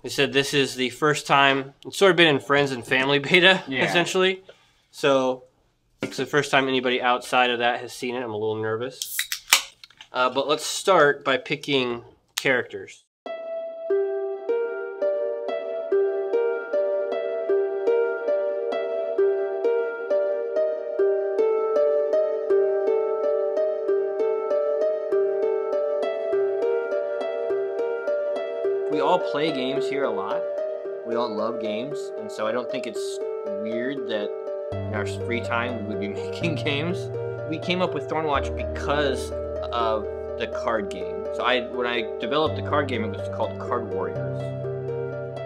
They said this is the first time, it's sort of been in friends and family beta, essentially. So it's the first time anybody outside of that has seen it. I'm a little nervous. But let's start by picking characters. We all play games here a lot. We all love games, and so I don't think it's weird that in our free time we would be making games. We came up with Thornwatch because of the card game. So when I developed the card game, it was called Card Warriors.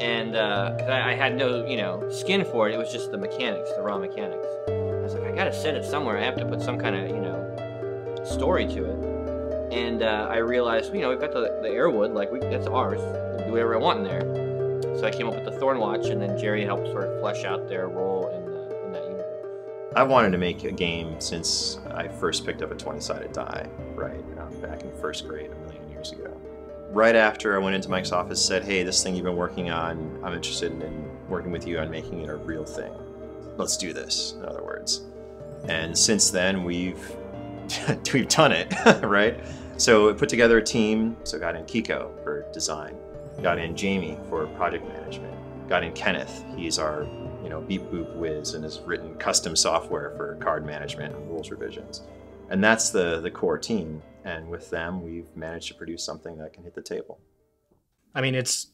And cause I had no, skin for it. It was just the mechanics, the raw mechanics. I was like, I gotta set it somewhere. I have to put some kind of, story to it. And I realized, we've got the Airwood, that's ours. We'll do whatever I want in there. So I came up with the Thornwatch, and then Jerry helped sort of flesh out their role in that universe. I wanted to make a game since I first picked up a 20-sided die, right, back in first grade a million years ago. Right after I went into Mike's office, said, hey, this thing you've been working on, I'm interested in working with you on making it a real thing. Let's do this, in other words. And since then, we've done it, right? So we put together a team, so got in Kiko for design, got in Jamie for project management, got in Kenneth, he's our beep boop whiz and has written custom software for card management and rules revisions. And that's the core team, and with them we've managed to produce something that can hit the table. I mean, it's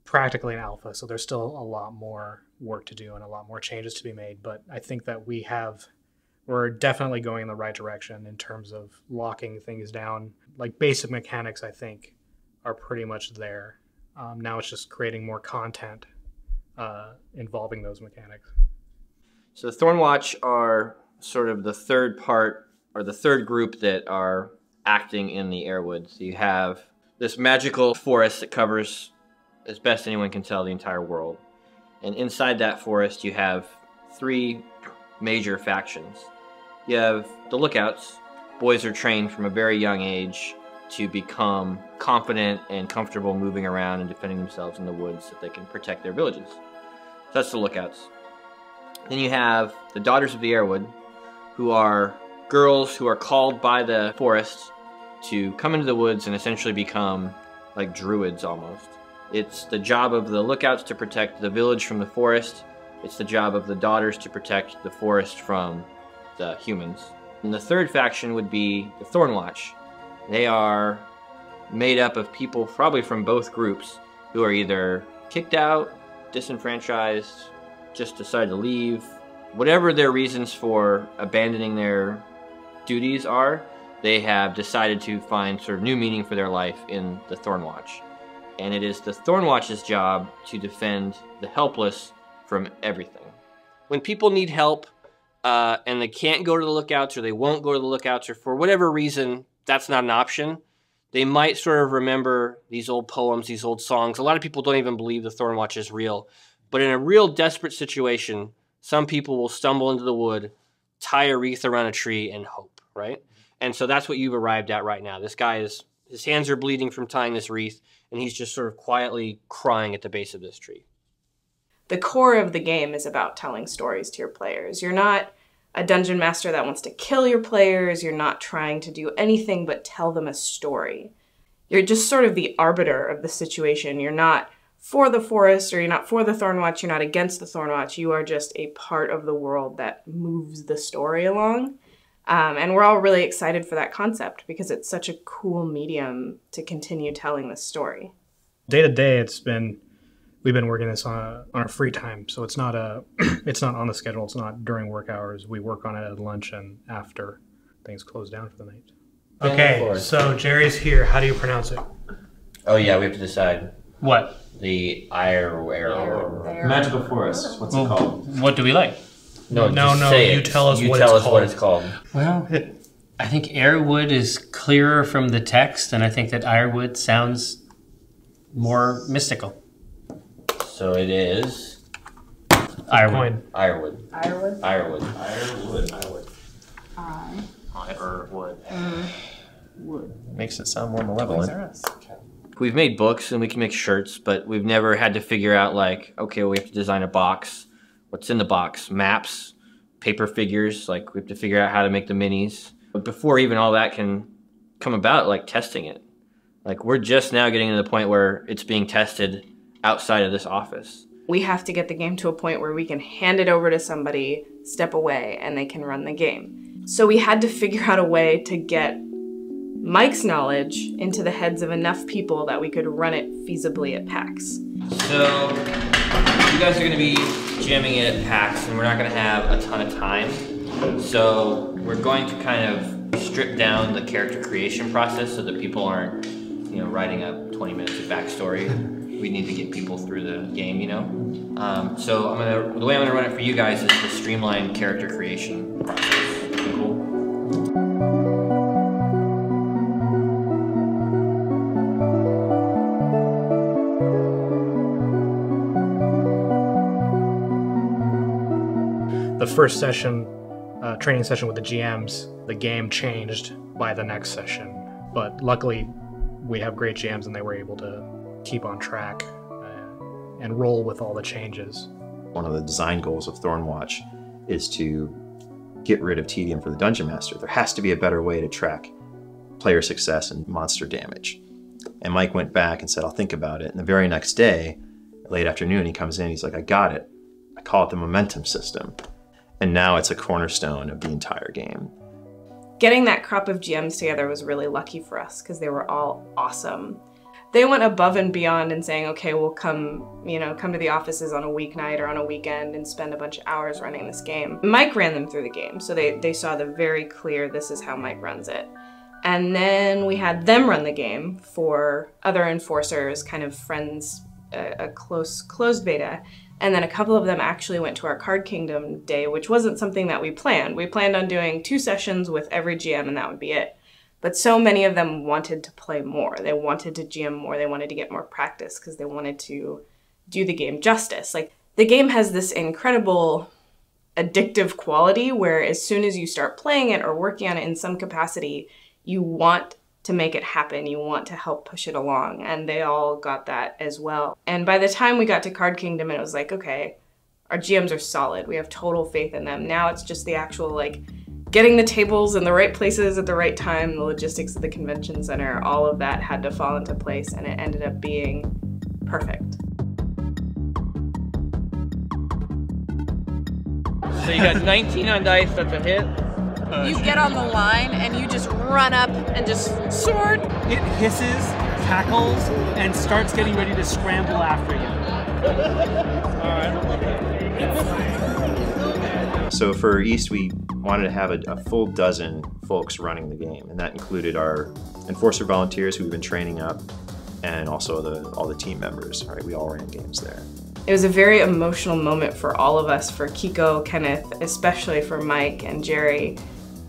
practically an alpha, so there's still a lot more work to do and a lot more changes to be made, but I think that we're definitely going in the right direction in terms of locking things down. Like basic mechanics, I think, are pretty much there. Now it's just creating more content involving those mechanics. So Thornwatch are sort of the third part, or the third group that are acting in the Airwood. So you have this magical forest that covers, as best anyone can tell, the entire world. And inside that forest you have three major factions. You have the Lookouts. Boys are trained from a very young age to become confident and comfortable moving around and defending themselves in the woods so that they can protect their villages. So that's the Lookouts. Then you have the Daughters of the Airwood, who are girls who are called by the forest to come into the woods and essentially become like druids almost. It's the job of the Lookouts to protect the village from the forest. It's the job of the Daughters to protect the forest from the humans. And the third faction would be the Thornwatch. They are made up of people probably from both groups who are either kicked out, disenfranchised, just decided to leave. Whatever their reasons for abandoning their duties are, they have decided to find sort of new meaning for their life in the Thornwatch. And it is the Thornwatch's job to defend the helpless from everything. When people need help, and they can't go to the Lookouts, or they won't go to the Lookouts, or for whatever reason that's not an option, they might sort of remember these old poems, these old songs. A lot of people don't even believe the Thornwatch is real. But in a real desperate situation, some people will stumble into the wood, tie a wreath around a tree, and hope, right? And so that's what you've arrived at right now. This guy his hands are bleeding from tying this wreath, and he's just sort of quietly crying at the base of this tree. The core of the game is about telling stories to your players. You're not a dungeon master that wants to kill your players. You're not trying to do anything but tell them a story. You're just sort of the arbiter of the situation. You're not for the forest, or you're not for the Thornwatch. You're not against the Thornwatch. You are just a part of the world that moves the story along. And we're all really excited for that concept because it's such a cool medium to continue telling this story. Day to day, we've been working this on our free time, so it's not it's not on the schedule. It's not during work hours. We work on it at lunch and after things close down for the night. Okay, so Jerry's here. How do you pronounce it? Oh yeah, we have to decide. What? The Airwood. Magical Forest. What's it called? What do we like? No, you tell us what it's called. Well, I think Airwood is clearer from the text, and I think that Ironwood sounds more mystical. So it is Ironwood. Ironwood. Ironwood. Ironwood. Ironwood. Ironwood. Wood. Makes it sound more malevolent. We've made books and we can make shirts, but we've never had to figure out like, okay, we have to design a box. What's in the box? Maps, paper figures, like we have to figure out how to make the minis. But before even all that can come about, like testing it. Like we're just now getting to the point where it's being tested outside of this office. We have to get the game to a point where we can hand it over to somebody, step away, and they can run the game. So we had to figure out a way to get Mike's knowledge into the heads of enough people that we could run it feasibly at PAX. So you guys are going to be jamming it at PAX, and we're not going to have a ton of time. So we're going to kind of strip down the character creation process so that people aren't, you know, writing up 20 minutes of backstory. We need to get people through the game, you know. So the way I'm going to run it for you guys is the streamlined character creation process. Cool. The first session, training session with the GMs, the game changed by the next session. But luckily, we have great GMs and they were able to keep on track and roll with all the changes. One of the design goals of Thornwatch is to get rid of tedium for the Dungeon Master. There has to be a better way to track player success and monster damage. And Mike went back and said, I'll think about it. And the very next day, late afternoon, he comes in, he's like, I got it. I call it the momentum system. And now it's a cornerstone of the entire game. Getting that crop of GMs together was really lucky for us because they were all awesome. They went above and beyond in saying, okay, we'll come to the offices on a weeknight or on a weekend and spend a bunch of hours running this game. Mike ran them through the game, so they saw the very clear, this is how Mike runs it. And then we had them run the game for other enforcers, kind of friends, a closed beta. And then a couple of them actually went to our Card Kingdom day, which wasn't something that we planned. We planned on doing 2 sessions with every GM and that would be it. But so many of them wanted to play more. They wanted to GM more. They wanted to get more practice because they wanted to do the game justice. Like, the game has this incredible addictive quality where as soon as you start playing it or working on it in some capacity, you want to make it happen. You want to help push it along. And they all got that as well. And by the time we got to Card Kingdom, it was like, okay, our GMs are solid. We have total faith in them. Now it's just the actual, like, getting the tables in the right places at the right time, the logistics of the convention center, all of that had to fall into place, and it ended up being perfect. So you got 19 on dice, that's a hit. You get on the line and you just run up and just sword. It hisses, cackles, and starts getting ready to scramble after you. So for East, we wanted to have a full dozen folks running the game, and that included our enforcer volunteers who we've been training up, and also all the team members. Right, we all ran games there. It was a very emotional moment for all of us, for Kiko, Kenneth, especially for Mike and Jerry,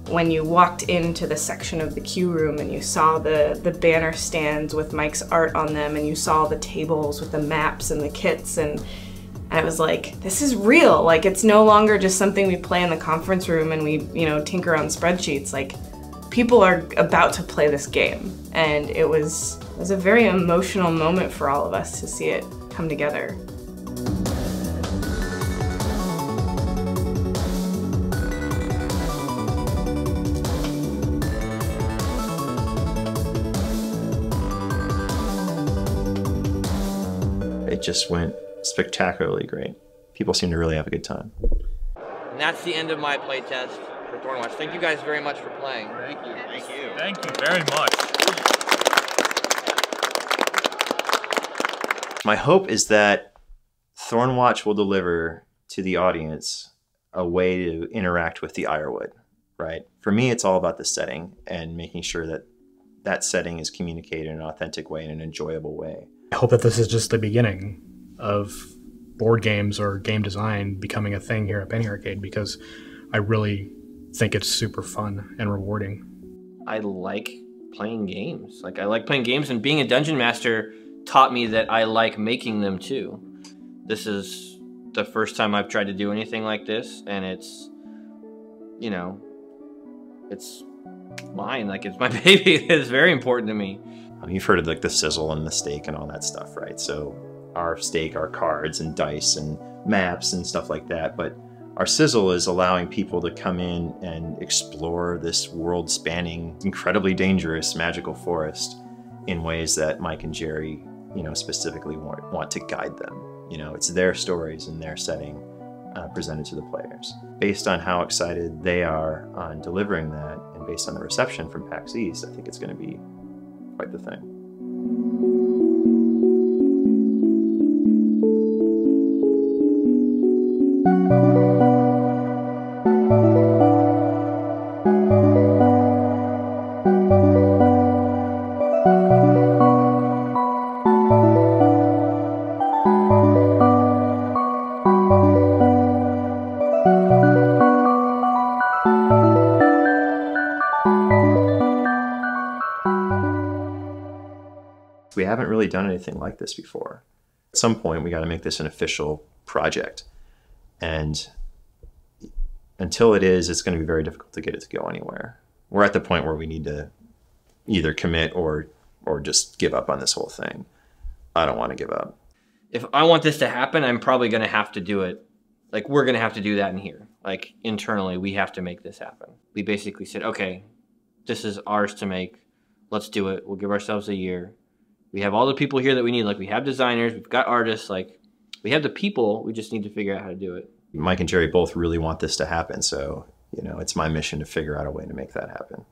when you walked into the section of the queue room and you saw the banner stands with Mike's art on them, and you saw the tables with the maps and the kits, and I was like, this is real. Like, it's no longer just something we play in the conference room and we, tinker on spreadsheets. Like, people are about to play this game. And it was a very emotional moment for all of us to see it come together. It just went spectacularly great. People seem to really have a good time. And that's the end of my playtest for Thornwatch. Thank you guys very much for playing. Thank you. Thank you. Thank you very much. My hope is that Thornwatch will deliver to the audience a way to interact with the Ironwood, right? For me, it's all about the setting and making sure that that setting is communicated in an authentic way, in an enjoyable way. I hope that this is just the beginning of board games or game design becoming a thing here at Penny Arcade, because I really think it's super fun and rewarding. I like playing games. Like, I like playing games, and being a dungeon master taught me that I like making them too. This is the first time I've tried to do anything like this, and it's, it's mine. Like, it's my baby. It's very important to me. You've heard of like the sizzle and the stake and all that stuff, right? So our stake, our cards and dice and maps and stuff like that. But our sizzle is allowing people to come in and explore this world-spanning, incredibly dangerous magical forest in ways that Mike and Jerry, specifically want to guide them. It's their stories and their setting presented to the players. Based on how excited they are on delivering that, and based on the reception from PAX East, I think it's going to be quite the thing. We haven't really done anything like this before. At some point, we got to make this an official project. And until it is, it's going to be very difficult to get it to go anywhere. We're at the point where we need to either commit or just give up on this whole thing. I don't want to give up. If I want this to happen, I'm probably going to have to do it. Like, we're going to have to do that in here. Like, internally, we have to make this happen. We basically said, okay, this is ours to make. Let's do it. We'll give ourselves a year. We have all the people here that we need. Like, we have designers, we've got artists, like, we have the people. We just need to figure out how to do it. Mike and Jerry both really want this to happen. So, it's my mission to figure out a way to make that happen.